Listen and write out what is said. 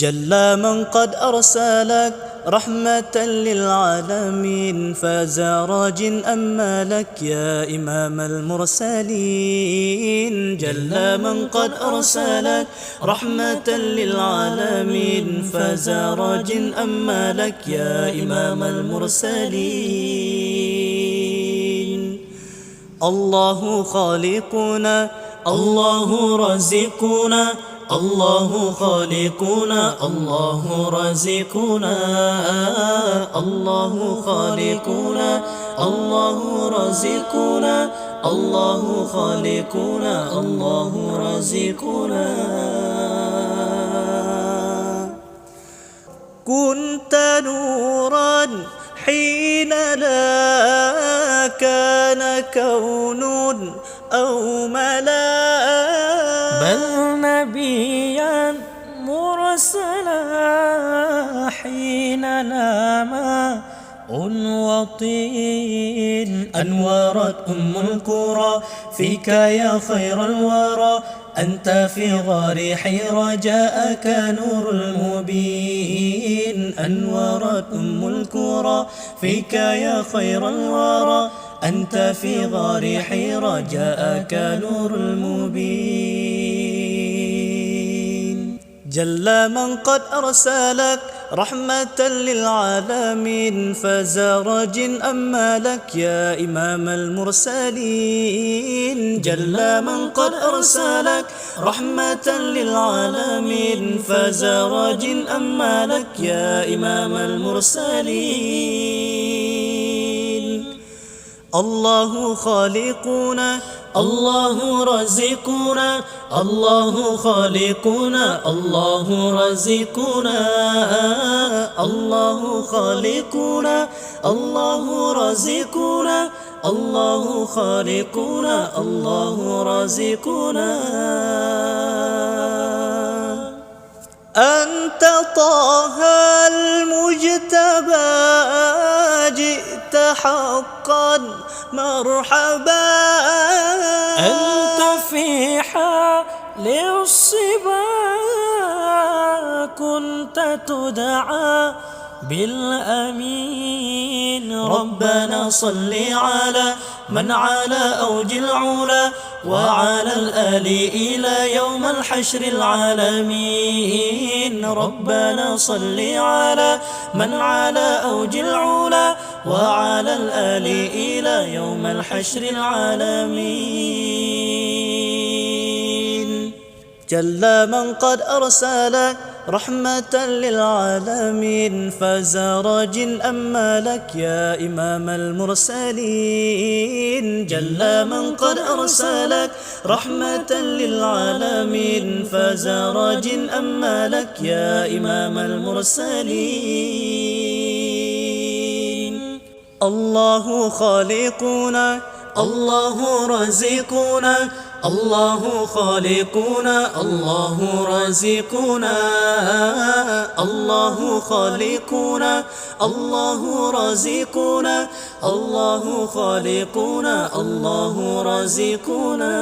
جل من قد أرسلك رحمة للعالمين، فاز راج أما لك يا إمام المرسلين. جل من قد أرسلك رحمة للعالمين، فاز راج أما لك يا إمام المرسلين. الله خالقنا، الله رازقنا، الله خالقنا، الله رازقنا، الله خالقنا، الله رازقنا، الله خالقنا، الله رازقنا. كنت نورا حين لا كان كون أو ملا، بل نبيا مرسلا حين لا ماء وطين. أنورت القرى فيك يا خير الورى، أنت في غار حيرى جاءك نور المبين. أنورت القرى فيك يا خير الورى، أنت في غار حيرى جاءك نور المبين. جل من قد أرسلك رحمة للعالمين، فاز راج أما لك يا إمام المرسلين. جل من قد أرسلك رحمة للعالمين، فاز راج أما لك يا إمام المرسلين. الله خالقنا، الله رازقنا، الله خالقنا، الله رازقنا، الله خالقنا، الله رازقنا، الله خالقنا، الله رازقنا. أنت طه المجتبى جئت حقا مرحبا، أنت في حال الصبا كنت تدعى بالأمين. ربنا صل على من على أوج العلا، وعلى الآل إلى يوم الحشر العالمين. ربنا صل على من على أوج العلا، وعلى الآل إلى يوم الحشر العالمين. جل من قد أرسلك رحمة للعالمين، فاز راج أما لك يا إمام المرسلين. جل من قد أرسلك رحمة للعالمين، فاز راج أما لك يا إمام المرسلين. الله خالقنا، الله رازقنا، الله خالقنا، الله رازقنا، الله خالقنا، الله رازقنا، الله خالقنا، الله رازقنا.